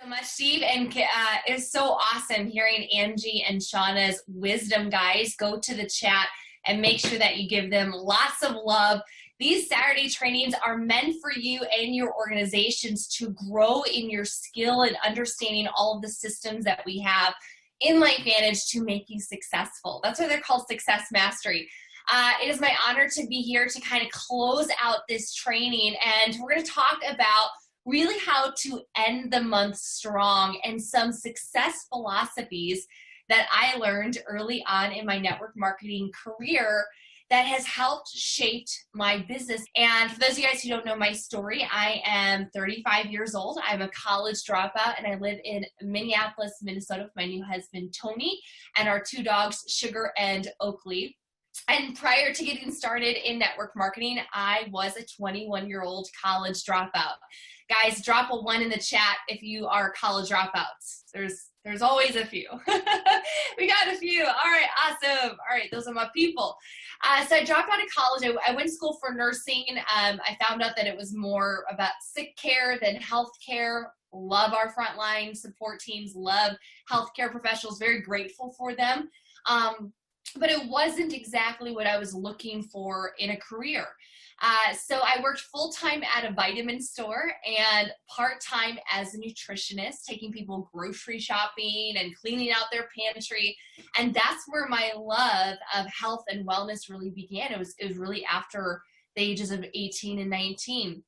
So much, Steve, and it was so awesome hearing Angie and Shauna's wisdom, guys. Go to the chat and make sure that you give them lots of love. These Saturday trainings are meant for you and your organizations to grow in your skill and understanding all of the systems that we have in LifeVantage to make you successful. That's why they're called Success Mastery. It is my honor to be here to kind of close out this training, and we're going to talk about really how to end the month strong and some success philosophies that I learned early on in my network marketing career that has helped shape my business. And for those of you guys who don't know my story, I am 35 years old. I'm a college dropout, and I live in Minneapolis, Minnesota with my new husband, Tony, and our two dogs, Sugar and Oakley. And prior to getting started in network marketing, I was a 21-year-old college dropout. Guys, drop a 1 in the chat if you are college dropouts. There's always a few. We got a few. All right, awesome. All right, those are my people. So I dropped out of college. I went to school for nursing. I found out that it was more about sick care than health care. Love our frontline support teams. Love healthcare professionals. Very grateful for them. But it wasn't exactly what I was looking for in a career. So I worked full-time at a vitamin store and part-time as a nutritionist, taking people grocery shopping and cleaning out their pantry. And that's where my love of health and wellness really began. It was really after the ages of 18 and 19.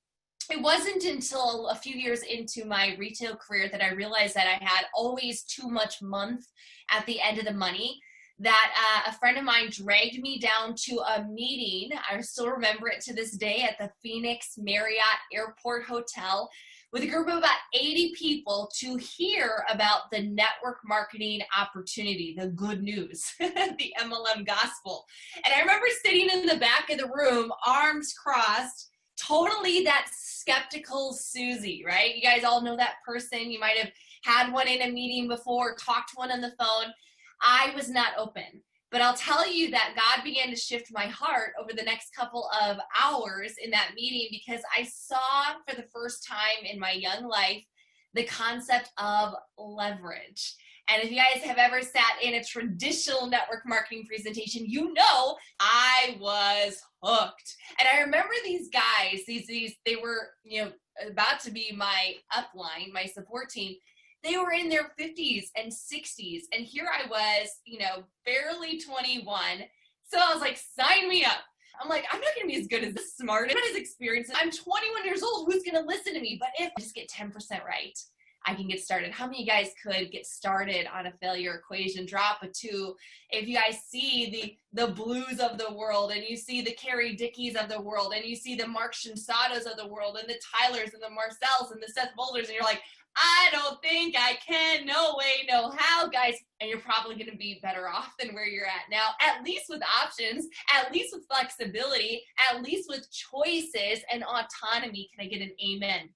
It wasn't until a few years into my retail career that I realized that I had always too much month at the end of the money, that a friend of mine dragged me down to a meeting. I still remember it to this day, at the Phoenix Marriott Airport Hotel with a group of about 80 people to hear about the network marketing opportunity, the good news, the MLM gospel. And I remember sitting in the back of the room, arms crossed, totally that skeptical Susie, right? You guys all know that person. You might have had one in a meeting before, talked to one on the phone. I was not open, but I'll tell you that God began to shift my heart over the next couple of hours in that meeting, because I saw for the first time in my young life the concept of leverage. And if you guys have ever sat in a traditional network marketing presentation, you know I was hooked. And I remember these guys, they were, about to be my upline, my support team. They were in their 50s and 60s. And here I was, barely 21. So I was like, sign me up. I'm like, I'm not going to be as good as this smart, I'm not as experienced. I'm 21 years old. Who's going to listen to me? But if I just get 10% right, I can get started. How many of you guys could get started on a failure equation? Drop a 2. If you guys see the Blues of the world, and you see the Carrie Dickies of the world, and you see the Mark Shinsados of the world, and the Tylers and the Marcells and the Seth Boulders, and you're like, I don't think I can, no way, no how, guys. And you're probably going to be better off than where you're at now, at least with options, at least with flexibility, at least with choices and autonomy. Can I get an amen?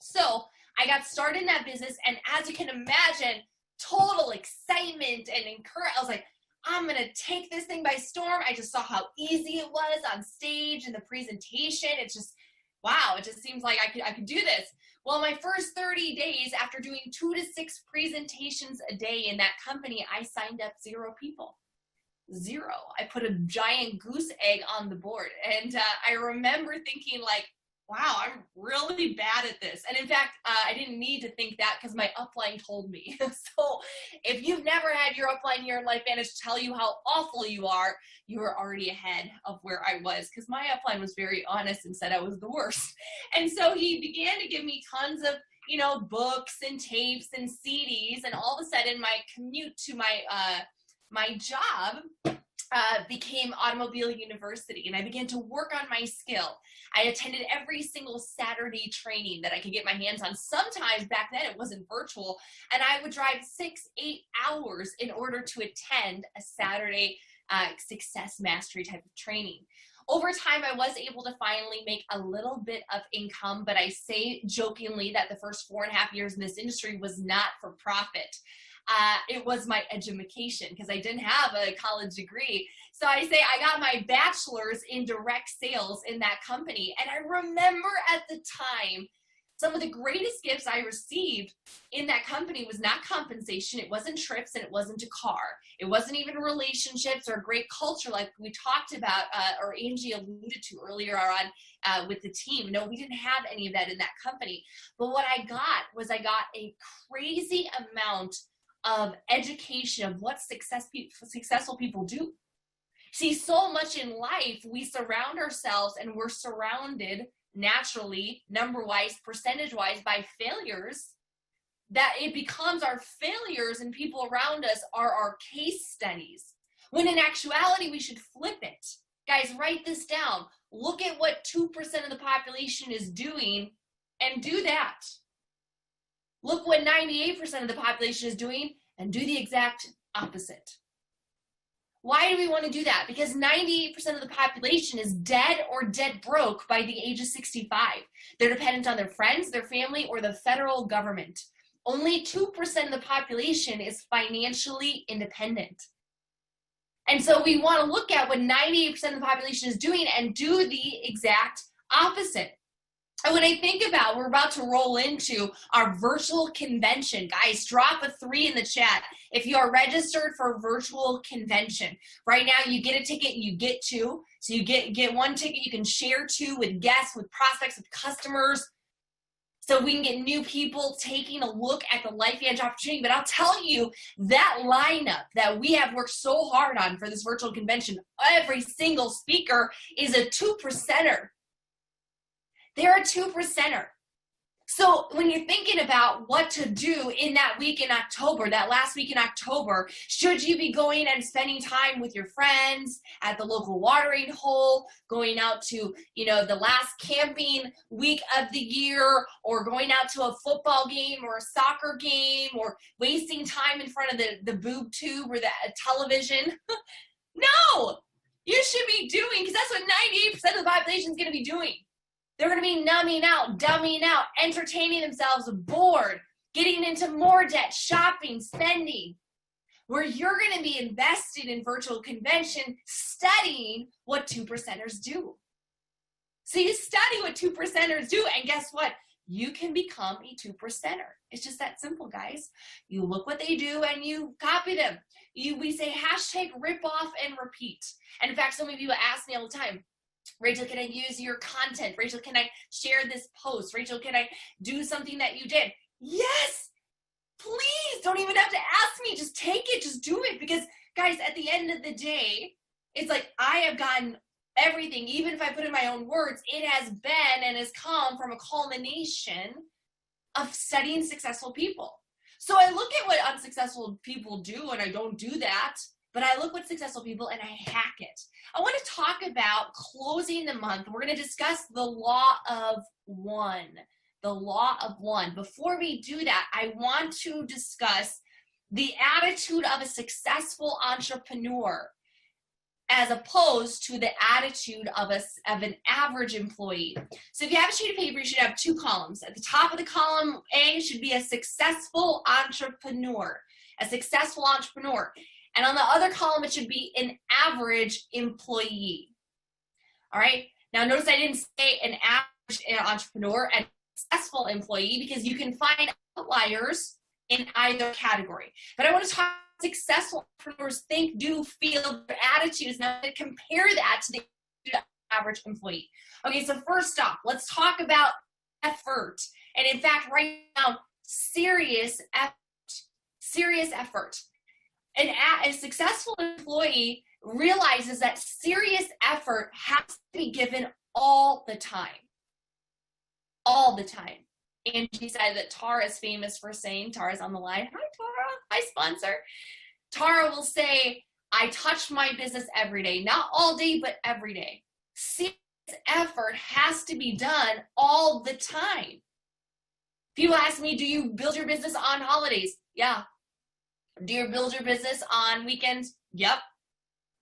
So I got started in that business, and as you can imagine, total excitement and encouragement. I was like, I'm going to take this thing by storm. I just saw how easy it was on stage and the presentation. It's just, wow, it just seems like I could do this. Well, my first 30 days after doing 2 to 6 presentations a day in that company, I signed up 0 people. 0. I put a giant goose egg on the board. And I remember thinking like, wow, I'm really bad at this. And in fact, I didn't need to think that because my upline told me. So if you've never had your upline here in LifeVantage tell you how awful you are already ahead of where I was, because my upline was very honest and said I was the worst. And so he began to give me tons of, books and tapes and CDs, and all of a sudden my commute to my job became Automobile University, and I began to work on my skill. I attended every single Saturday training that I could get my hands on. Sometimes back then it wasn't virtual, and I would drive 6-8 hours in order to attend a Saturday success mastery type of training. Over time, I was able to finally make a little bit of income, but I say jokingly that the first 4.5 years in this industry was not for profit. It was my education, because I didn't have a college degree. So I say I got my bachelor's in direct sales in that company. And I remember at the time Some of the greatest gifts I received in that company was not compensation. It wasn't trips, and it wasn't a car. It wasn't even relationships or a great culture like we talked about, or Angie alluded to earlier on with the team. No, we didn't have any of that in that company. But what I got was I got a crazy amount of education of what successful people do. See, so much in life, we surround ourselves and we're surrounded naturally, number-wise, percentage-wise, by failures, that it becomes our failures and people around us are our case studies. When in actuality, we should flip it. Guys, write this down. Look at what 2% of the population is doing and do that. Look what 98% of the population is doing and do the exact opposite. Why do we want to do that? Because 98% of the population is dead or dead broke by the age of 65. They're dependent on their friends, their family, or the federal government. Only 2% of the population is financially independent. And so we want to look at what 98% of the population is doing and do the exact opposite. And when I think about, we're about to roll into our virtual convention. Guys, drop a 3 in the chat if you are registered for a virtual convention. Right now, you get a ticket, you get 2. So you get 1 ticket, you can share 2 with guests, with prospects, with customers. So we can get new people taking a look at the Life Edge opportunity. But I'll tell you, that lineup that we have worked so hard on for this virtual convention, every single speaker is a 2%er. They're a 2%er. So when you're thinking about what to do in that week in October, that last week in October, should you be going and spending time with your friends at the local watering hole, going out to, the last camping week of the year, or going out to a football game or a soccer game, or wasting time in front of the boob tube or the television? No, you should be doing, because that's what 98% of the population is going to be doing. They're going to be numbing out, dumbing out, entertaining themselves, bored, getting into more debt, shopping, spending. Where you're going to be invested in virtual convention, studying what 2%ers do. So you study what 2%ers do, and guess what? You can become a 2%er. It's just that simple, guys. You look what they do and you copy them. We say hashtag rip off and repeat. And in fact, so many people ask me all the time, Rachel, can I use your content? Rachel, can I share this post? Rachel, can I do something that you did? Yes, please. Don't even have to ask me. Just take it. Just do it. Because, guys, at the end of the day, it's like I have gotten everything. Even if I put in my own words, it has been and has come from a culmination of studying successful people. So I look at what unsuccessful people do, and I don't do that. But I look at successful people and I hack it. I want to talk about closing the month. We're going to discuss the law of one. The law of one. Before we do that, I want to discuss the attitude of a successful entrepreneur as opposed to the attitude of an average employee. So if you have a sheet of paper, you should have 2 columns. At the top of the column A should be a successful entrepreneur. A successful entrepreneur. And on the other column, it should be an average employee. All right. Now, notice I didn't say an average entrepreneur and successful employee because you can find outliers in either category. But I want to talk about successful entrepreneurs think, do, feel, their attitudes. Now, I'm going to compare that to the average employee. Okay, so first off, let's talk about effort. And in fact, right now, serious effort. Serious effort. A successful employee realizes that serious effort has to be given all the time. All the time. Angie said that Tara is famous for saying, Tara's on the line. Hi, Tara. Hi, sponsor. Tara will say, I touch my business every day. Not all day, but every day. Serious effort has to be done all the time. People ask me, do you build your business on holidays? Yeah. Do you build your business on weekends? Yep.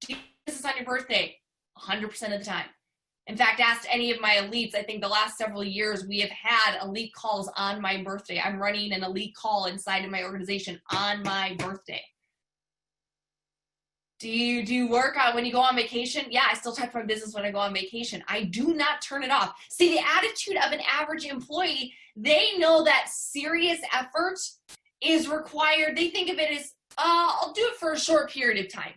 Do you business on your birthday? 100% of the time. In fact, ask any of my elites. I think the last several years we have had elite calls on my birthday. I'm running an elite call inside of my organization on my birthday. Do you work on when you go on vacation? Yeah, I still type my business when I go on vacation. I do not turn it off. See, the attitude of an average employee, they know that serious effort is required. They think of it as, I'll do it for a short period of time.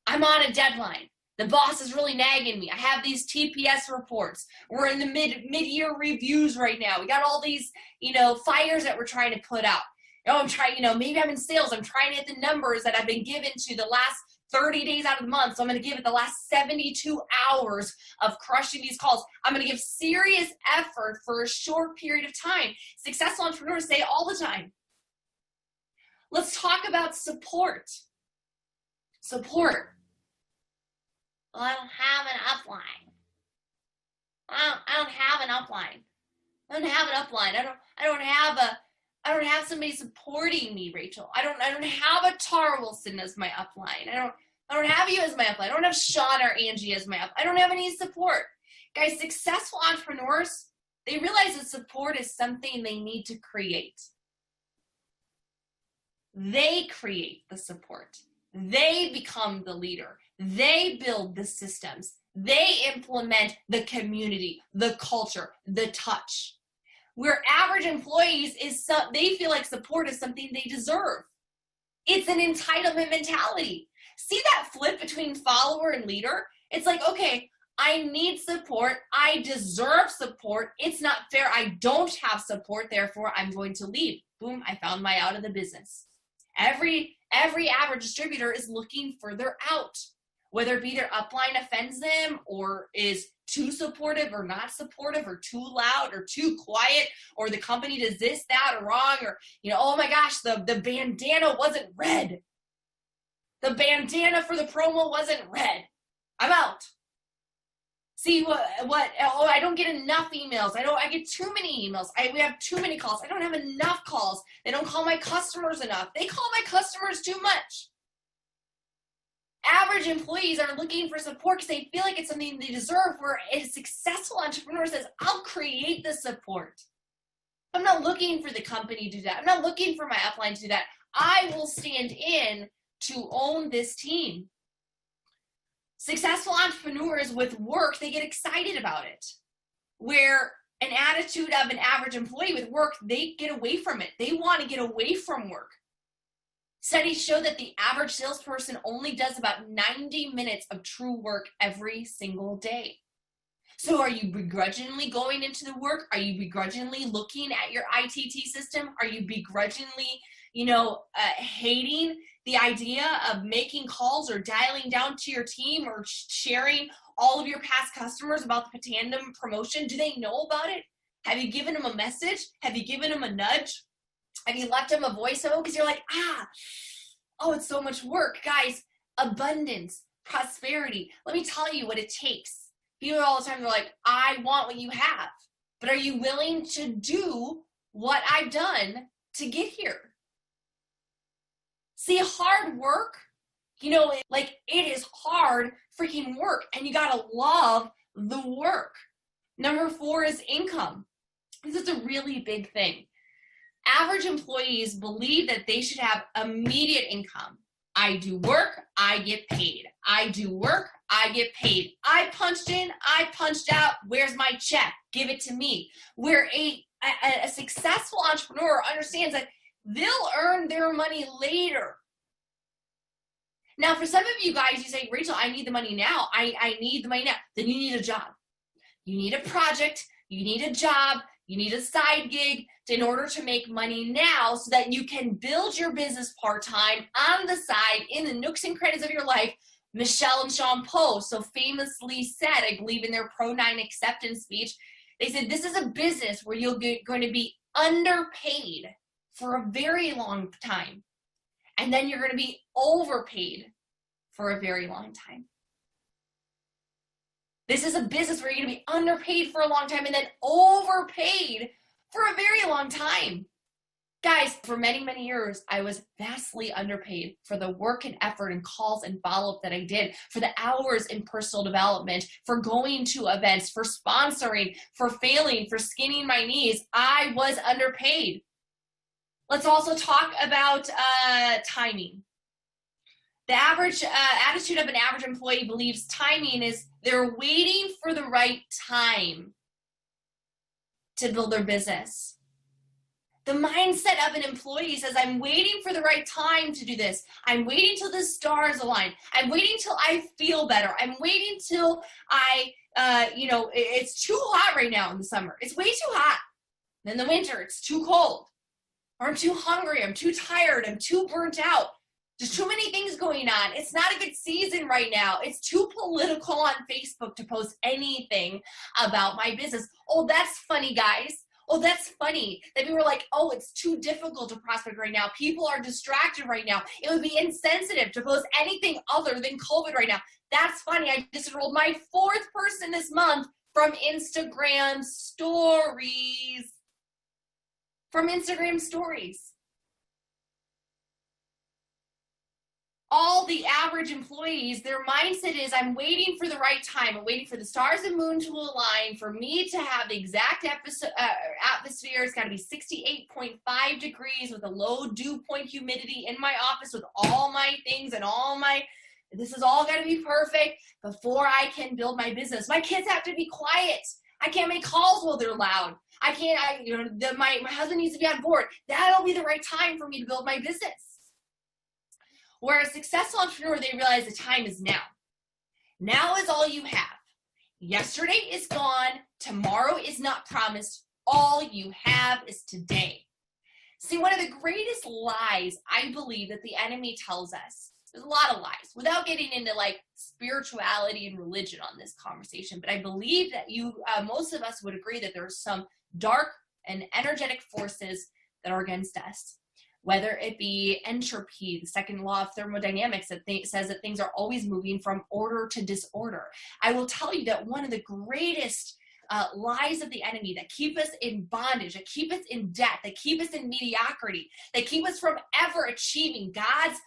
I'm on a deadline. The boss is really nagging me. I have these TPS reports. We're in the mid-year reviews right now. We got all these, fires that we're trying to put out. I'm trying, maybe I'm in sales. I'm trying to hit the numbers that I've been given to the last 30 days out of the month. So I'm going to give it the last 72 hours of crushing these calls. I'm going to give serious effort for a short period of time. Successful entrepreneurs say it all the time. Let's talk about support. Support. Well, I don't have an upline. I don't have an upline. I don't have an upline. I don't have somebody supporting me, Rachel. I don't have a Tara Wilson as my upline. I don't have you as my upline. I don't have Sean or Angie as my upline. I don't have any support. Guys, successful entrepreneurs, they realize that support is something they need to create. They create the support. They become the leader. They build the systems. They implement the community, the culture, the touch. Where average employees they feel like support is something they deserve. It's an entitlement mentality. See that flip between follower and leader? It's like, okay, I need support. I deserve support. It's not fair. I don't have support. Therefore, I'm going to leave. Boom, I found my out of the business. Every average distributor is looking for their out, whether it be their upline offends them or is too supportive or not supportive or too loud or too quiet or the company does this, that, or wrong, or, oh my gosh, the bandana wasn't red. The bandana for the promo wasn't red. I'm out. See I don't get enough emails. I get too many emails. We have too many calls. I don't have enough calls. They don't call my customers enough. They call my customers too much. Average employees are looking for support because they feel like it's something they deserve, where a successful entrepreneur says, I'll create the support. I'm not looking for the company to do that. I'm not looking for my upline to do that. I will stand in to own this team. Successful entrepreneurs with work, they get excited about it. Where an attitude of an average employee with work, they get away from it. They want to get away from work. Studies show that the average salesperson only does about 90 minutes of true work every single day. So are you begrudgingly going into the work? Are you begrudgingly looking at your ITT system? Are you begrudgingly, hating the idea of making calls or dialing down to your team or sharing all of your past customers about the Tandem promotion? Do they know about it? Have you given them a message? Have you given them a nudge? Have you left them a voice note? Because you're like, it's so much work. Guys, abundance, prosperity. Let me tell you what it takes. People all the time, they're like, I want what you have. But are you willing to do what I've done to get here? See, hard work, it is hard freaking work, and you gotta love the work. Number 4 is income. This is a really big thing. Average employees believe that they should have immediate income. I do work, I get paid. I do work, I get paid. I punched in, I punched out. Where's my check? Give it to me. Where a successful entrepreneur understands that they'll earn their money later. Now, for some of you guys, you say, Rachel, I need the money now. I need the money now. Then you need a job. You need a project. You need a job. You need a side gig in order to make money now so that you can build your business part-time on the side in the nooks and crannies of your life. Michelle and Sean Poe so famously said, I believe in their Pro 9 acceptance speech, they said, this is a business where you're going to be underpaid for a very long time. And then you're going to be overpaid for a very long time. This is a business where you're going to be underpaid for a long time and then overpaid for a very long time. Guys, for many, many years, I was vastly underpaid for the work and effort and calls and follow-up that I did, for the hours in personal development, for going to events, for sponsoring, for failing, for skinning my knees. I was underpaid. Let's also talk about timing. The average attitude of an average employee believes timing is they're waiting for the right time to build their business. The mindset of an employee says, I'm waiting for the right time to do this. I'm waiting till the stars align. I'm waiting till I feel better. I'm waiting till it's too hot right now in the summer. It's way too hot. Then the winter, it's too cold. Or I'm too hungry. I'm too tired. I'm too burnt out. There's too many things going on. It's not a good season right now. It's too political on Facebook to post anything about my business. Oh, that's funny, guys. Oh, that's funny that we were like, oh, it's too difficult to prospect right now. People are distracted right now. It would be insensitive to post anything other than COVID right now. That's funny. I just enrolled my 4th person this month from Instagram stories. From Instagram stories. All the average employees, their mindset is, I'm waiting for the right time. I'm waiting for the stars and moon to align, for me to have the exact atmosphere. It's got to be 68.5 degrees with a low dew point humidity in my office with all my things and this is all got to be perfect before I can build my business. My kids have to be quiet. I can't make calls while they're loud. My husband needs to be on board. That'll be the right time for me to build my business. Whereas a successful entrepreneur, they realize the time is now. Now is all you have. Yesterday is gone. Tomorrow is not promised. All you have is today. See, one of the greatest lies I believe that the enemy tells us, there's a lot of lies, without getting into like spirituality and religion on this conversation, but I believe that most of us would agree that there are some dark and energetic forces that are against us. Whether it be entropy, the second law of thermodynamics that says that things are always moving from order to disorder. I will tell you that one of the greatest lies of the enemy that keep us in bondage, that keep us in debt, that keep us in mediocrity, that keep us from ever achieving God's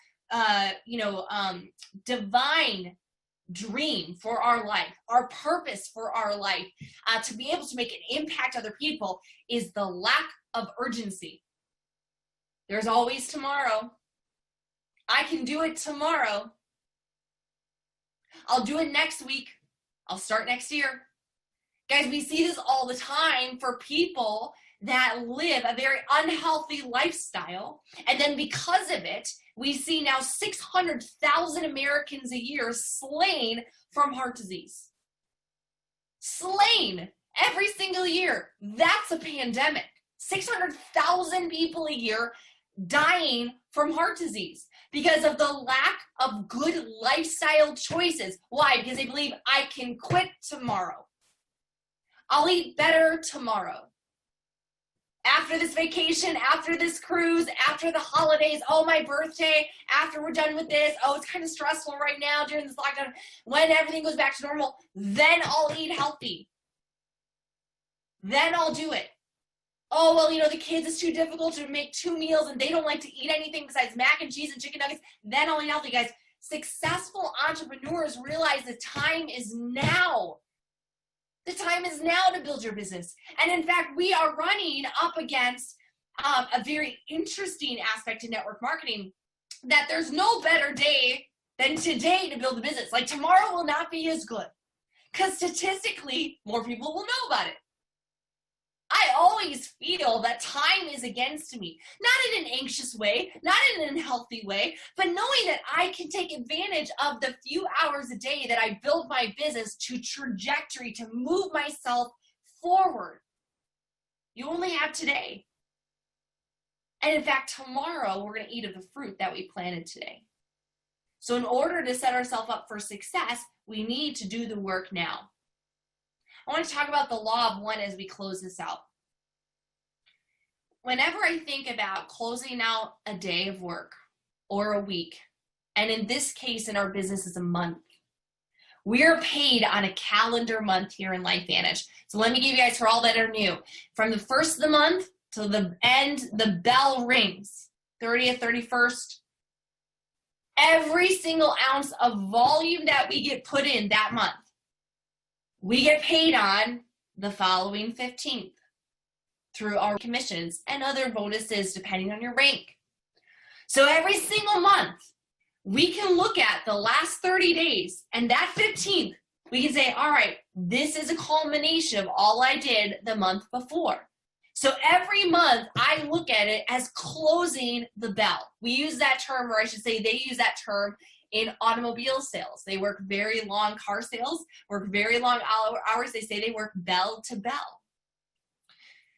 divine dream for our life, our purpose for our life, to be able to make an impact on other people, is the lack of urgency. There's always tomorrow. I can do it tomorrow. I'll do it next week. I'll start next year. Guys, we see this all the time for people that live a very unhealthy lifestyle. And then because of it, we see now 600,000 Americans a year slain from heart disease. Slain every single year. That's a pandemic. 600,000 people a year dying from heart disease because of the lack of good lifestyle choices. Why? Because they believe I can quit tomorrow. I'll eat better tomorrow. After this vacation, after this cruise, after the holidays, oh, my birthday, after we're done with this, oh, it's kind of stressful right now during this lockdown. When everything goes back to normal, then I'll eat healthy. Then I'll do it. Oh, well, the kids, it's too difficult to make 2 meals and they don't like to eat anything besides mac and cheese and chicken nuggets. Then I'll eat healthy, guys. Successful entrepreneurs realize the time is now. The time is now to build your business. And in fact, we are running up against a very interesting aspect in network marketing, that there's no better day than today to build a business. Like tomorrow will not be as good because statistically, more people will know about it. I always feel that time is against me, not in an anxious way, not in an unhealthy way, but knowing that I can take advantage of the few hours a day that I build my business to trajectory, to move myself forward. You only have today. And in fact, tomorrow we're going to eat of the fruit that we planted today. So in order to set ourselves up for success, we need to do the work now. I want to talk about the law of one as we close this out. Whenever I think about closing out a day of work or a week, and in this case, in our business, is a month, we're paid on a calendar month here in LifeVantage. So let me give you guys, for all that are new, from the first of the month to the end, the bell rings, 30th, 31st, every single ounce of volume that we get put in that month, we get paid on the following 15th through our commissions and other bonuses depending on your rank. So every single month, we can look at the last 30 days and that 15th, we can say, all right, this is a culmination of all I did the month before. So every month I look at it as closing the bell. We use that term, or I should say they use that term in automobile sales. They work very long car sales, work very long hours. They say they work bell to bell.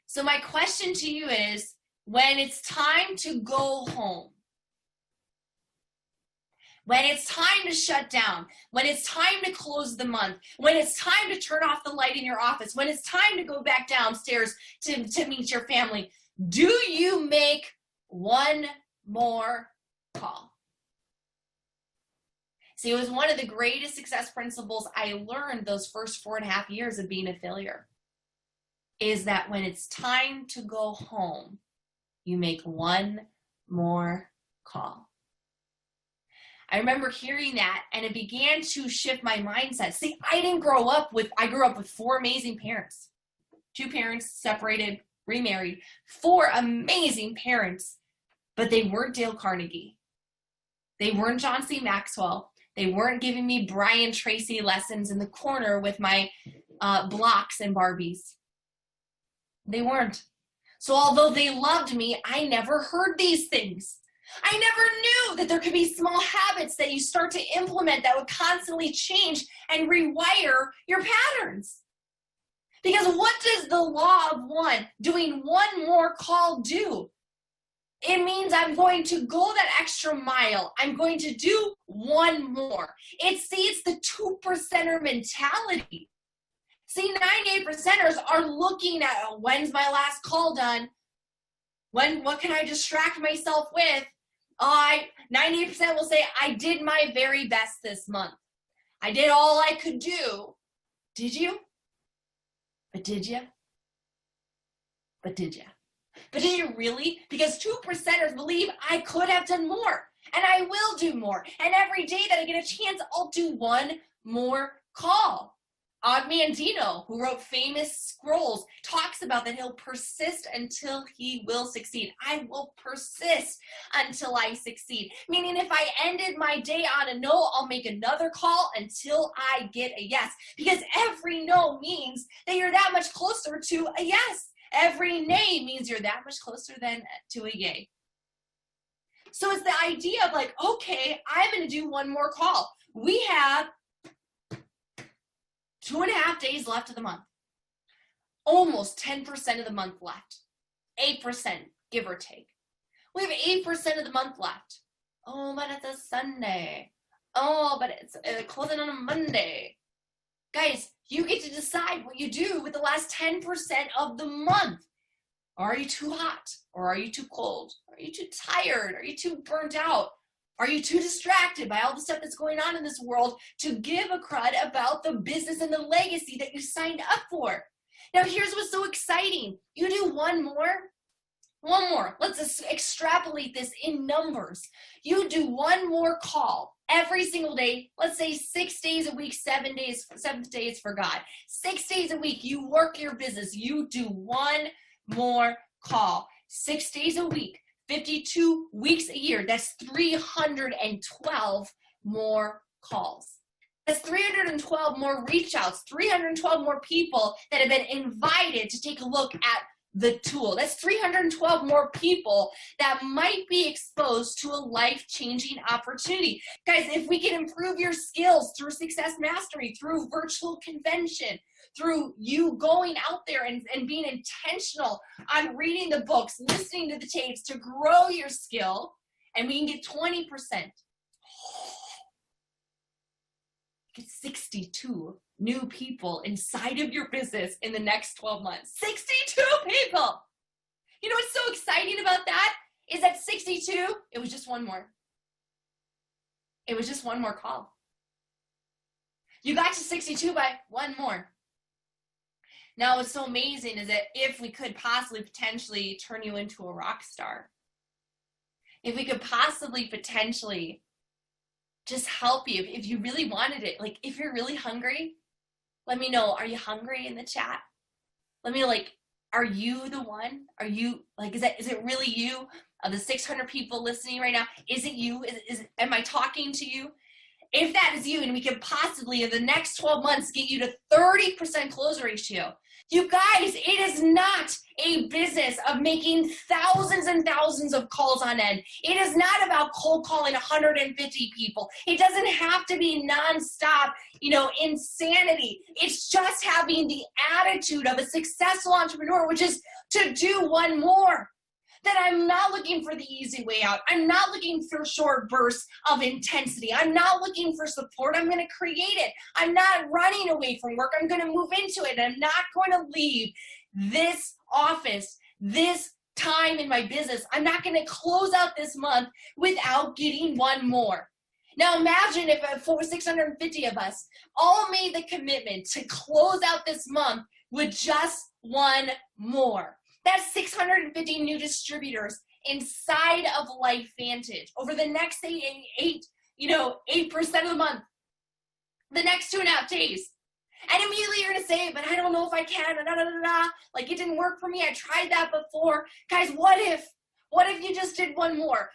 So my question to you is, when it's time to go home, when it's time to shut down, when it's time to close the month, when it's time to turn off the light in your office, when it's time to go back downstairs to meet your family, do you make one more call? See, it was one of the greatest success principles I learned those first 4.5 years of being a failure, is that when it's time to go home, you make one more call. I remember hearing that, and it began to shift my mindset. See, I grew up with 4 amazing parents. 2 parents, separated, remarried, 4 amazing parents, but they weren't Dale Carnegie. They weren't John C. Maxwell. They weren't giving me Brian Tracy lessons in the corner with my blocks and Barbies. They weren't. So although they loved me, I never heard these things. I never knew that there could be small habits that you start to implement that would constantly change and rewire your patterns. Because what does the law of one, doing one more call, do? It means I'm going to go that extra mile. I'm going to do one more. It's the 2%er mentality. See, 98%ers are looking at, when's my last call done? What can I distract myself with? 98% will say, I did my very best this month. I did all I could do. Did you? But did you? But did you? But did you really? Because 2%ers believe I could have done more, and I will do more. And every day that I get a chance, I'll do one more call. Og Mandino, who wrote famous scrolls, talks about that he'll persist until he will succeed. I will persist until I succeed. Meaning if I ended my day on a no, I'll make another call until I get a yes. Because every no means that you're that much closer to a yes. Every nay means you're that much closer than to a yay. So it's the idea of like, okay, I'm going to do one more call. We have 2.5 days left of the month. Almost 10% of the month left. 8%, give or take. We have 8% of the month left. Oh, but it's a Sunday. Oh, but it's closing on a Monday. Guys, you get to decide what you do with the last 10% of the month. Are you too hot? Or are you too cold? Are you too tired? Are you too burnt out? Are you too distracted by all the stuff that's going on in this world to give a crud about the business and the legacy that you signed up for? Now, here's what's so exciting. You do one more. Let's extrapolate this in numbers. You do one more call every single day. Let's say 6 days a week, 7 days, 7 days for God. 6 days a week, you work your business. You do one more call. 6 days a week. 52 weeks a year, that's 312 more calls. That's 312 more reach outs, 312 more people that have been invited to take a look at the tool. That's 312 more people that might be exposed to a life-changing opportunity. Guys, if we can improve your skills through Success Mastery, through virtual convention, through you going out there and being intentional on reading the books, listening to the tapes to grow your skill, and we can get 20%. Get 62 new people inside of your business in the next 12 months. 62 people! You know what's so exciting about that? Is that 62, it was just one more. It was just one more call. You got to 62 by one more. Now, what's so amazing is that if we could possibly potentially turn you into a rock star, if we could possibly potentially just help you, if you really wanted it, like if you're really hungry, let me know. Are you hungry in the chat? Let me know, like, are you the one? Are you, like, is it really you? of the 600 people listening right now, is it you? Am I talking to you? If that is you, and we can possibly in the next 12 months get you to 30% close ratio. You guys, it is not a business of making thousands and thousands of calls on end. It is not about cold calling 150 people. It doesn't have to be nonstop, insanity. It's just having the attitude of a successful entrepreneur, which is to do one more. That I'm not looking for the easy way out. I'm not looking for short bursts of intensity. I'm not looking for support. I'm going to create it. I'm not running away from work. I'm going to move into it. I'm not going to leave this office, this time in my business. I'm not going to close out this month without getting one more. Now imagine if 650 of us all made the commitment to close out this month with just one more. That's 650 new distributors inside of LifeVantage over the next 8% of the month, the next 2.5 days. And immediately you're going to say, but I don't know if I can, like it didn't work for me. I tried that before. Guys, what if you just did one more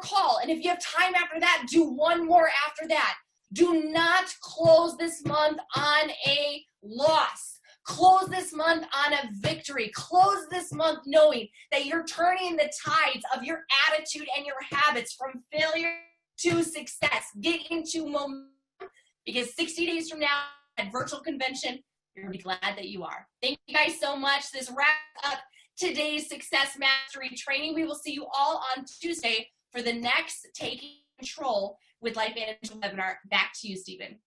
call? And if you have time after that, do one more after that. Do not close this month on a loss. Close this month on a victory. Close this month knowing that you're turning the tides of your attitude and your habits from failure to success. Get into momentum, because 60 days from now at virtual convention, you're going to be glad that you are. Thank you guys so much. This wraps up today's Success Mastery training. We will see you all on Tuesday for the next Taking Control with LifeVantage webinar. Back to you, Stephen.